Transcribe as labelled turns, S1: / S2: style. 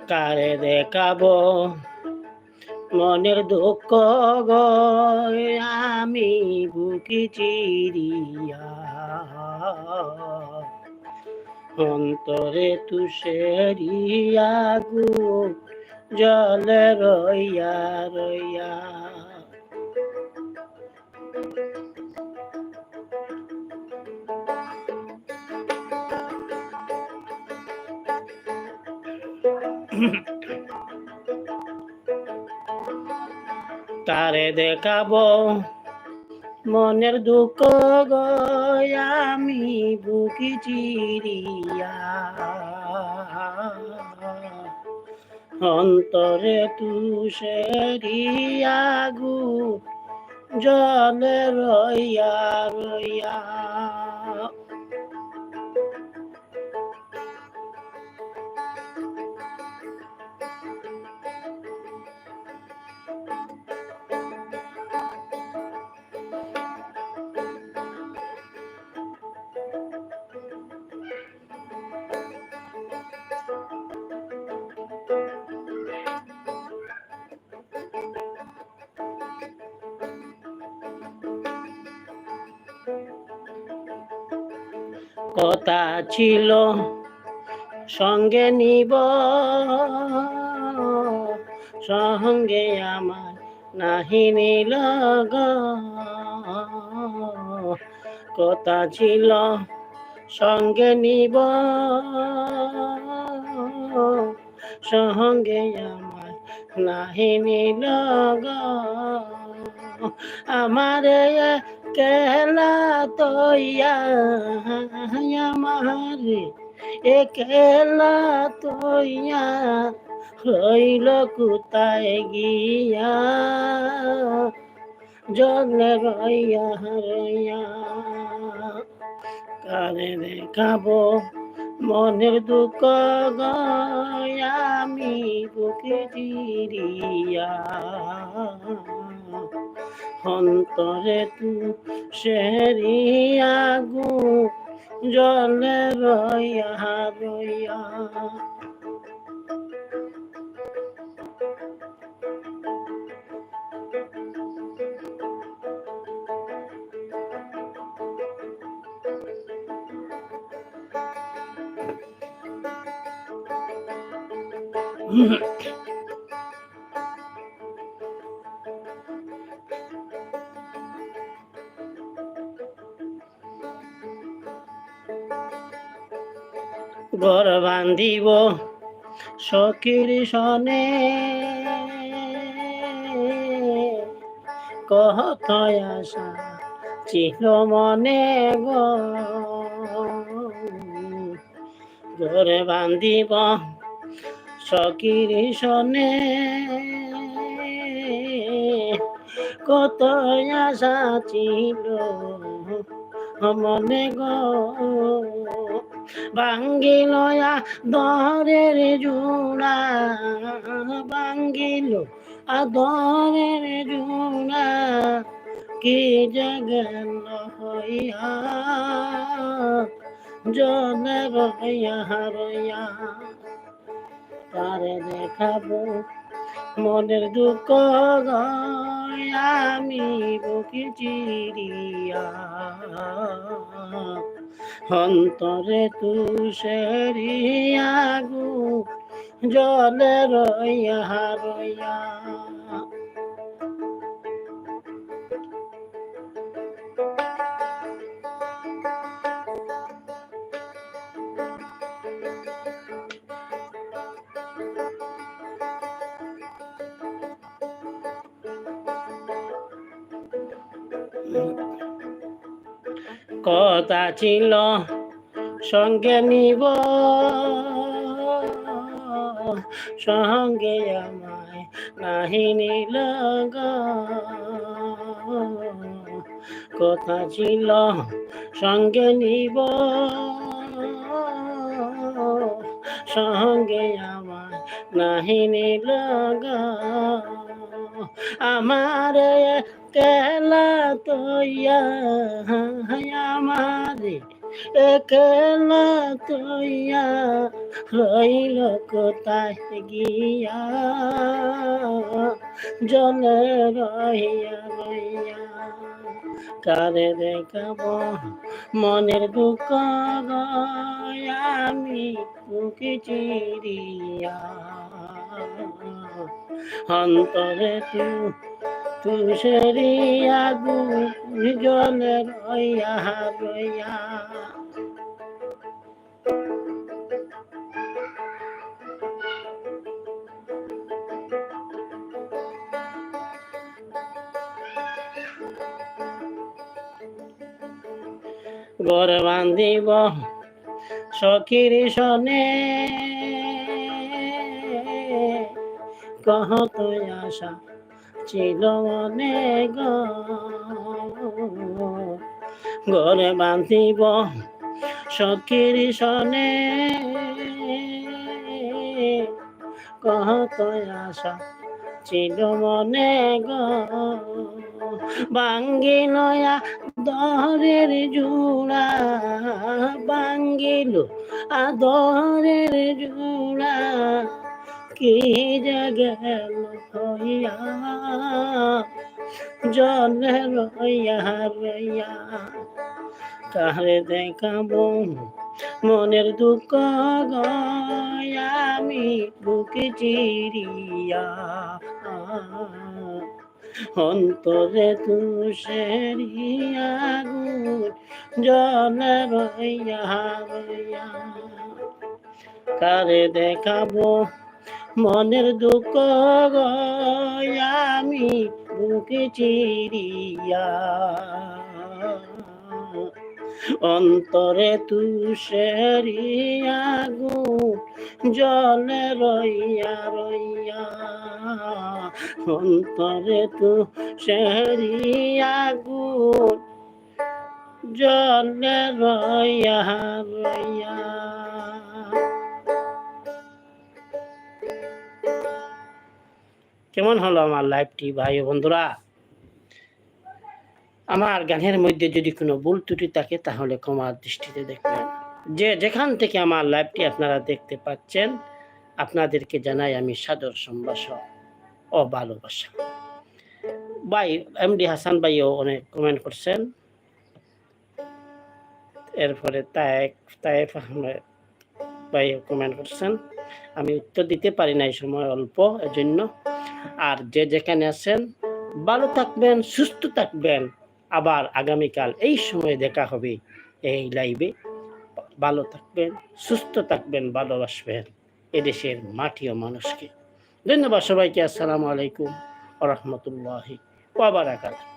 S1: কারে দেখাবো মনের দুঃখ গো আমি বুকি চিরিয়া, অন্তরে তুষেরিয়া আগুন জলে রইয়া রইয়া। কারে দেখাবো মনের দুঃখ গো আমি বুকি চিরিয়া, অন্তরে তুষেরিয়া আগুন জলে রইয়া রইয়া। কথা ছিল সঙ্গে নিব, সঙ্গে আমার নাহি নিল গো। কথা ছিল সঙ্গে নিব, সঙ্গে আমার নাহি নিল গো। আমারে কেলা তৈয়া আমারে একলা তৈয়া রইল কোথায় গিয়া, জলে রইয়া রইয়া। কারে দেখাবো মনের দুঃখ গো আমি বুকে চিরিয়া, অন্তরে তুষেরিয়া আগুন জলে রইয়া রইয়া। ঘর বান্ধিব সখীর সনে, কত আশা ছিল মনে গো। ঘর বান্ধিব সখীর সনে, কত আশা ছিল মনে গো। ভাঙ্গিল আদরের জোড়া, ভাঙ্গিল আদরের জোড়া, কি যে গেল হইয়া জলে রইয়া রইয়া। তারে দেখাবো মনের দুঃখ গো আমি বুকে চিরিয়া, অন্তরে তুষেরিয়া আগুন জলে রইয়া রইয়া। কথা ছিল সঙ্গে নিব, সঙ্গে আমায় নাহি নিল গো। কথা ছিল সঙ্গে নিব, সঙ্গে আমায় নাহি নিল গো। আমার একলা তৈয়া আমারে একলা তৈয়া রইল কোথায় গিয়া জলে রহিয়া রইয়া কারে দেখাব মনের দুঃখ আমি বুকে চিরিয়া অন্তরে তুষেরি আগুন জলে রইয়া রইয়া ঘর বান্ধিব সখীর সনে কহত আশা ছিল মনে ঘর বান্ধিব সখীর সনে কহত আশা ছিল মনে ভাঙ্গি নয়া দরের জোড়া ভাঙ্গিল আদরের জোড়া কি গেল হইয়া জলে রইয়া রইয়া কারে দেখাবো মনের দুঃখ আমি বুকে চিরিয়া অন্তরে তুষেরি আগুন জলে রইয়া রইয়া কারে দেখাবো মনের দুঃখ আমি বুকে চিরিয়া অন্তরে তুষেরি আগুন জলে রইয়া রইয়া অন্তরে তুষেরি আগুন জলে রইয়া রইয়া। কেমন হলো আমার লাইভটি ভাই ও বন্ধুরা? আমার গানের মধ্যে যদি কোনো ভুল ত্রুটি থাকে তাহলে ক্ষমার দৃষ্টিতে দেখবেন। যেখান থেকে আমার লাইভটি আপনারা দেখতে পাচ্ছেন আপনাদেরকে জানাই আমি সাদর সম্ভাষণ ও ভালোবাসা। ভাই এমডি হাসান ভাইও অনেক কমেন্ট করছেন, এরপরে তায়েফ আহমেদ ভাইও কমেন্ট করছেন। আমি উত্তর দিতে পারি না, এই সময় অল্প, এজন্য। আর যেখানে আছেন ভালো থাকবেন, সুস্থ থাকবেন। আবার আগামীকাল এই সময় দেখা হবে এই লাইভে। ভালো থাকবেন, সুস্থ থাকবেন, ভালোবাসবেন এদেশের মাটি ও মানুষকে। ধন্যবাদ সবাইকে। আসসালামু আলাইকুম ওয়া রাহমাতুল্লাহি ওয়া বারাকাতুহু।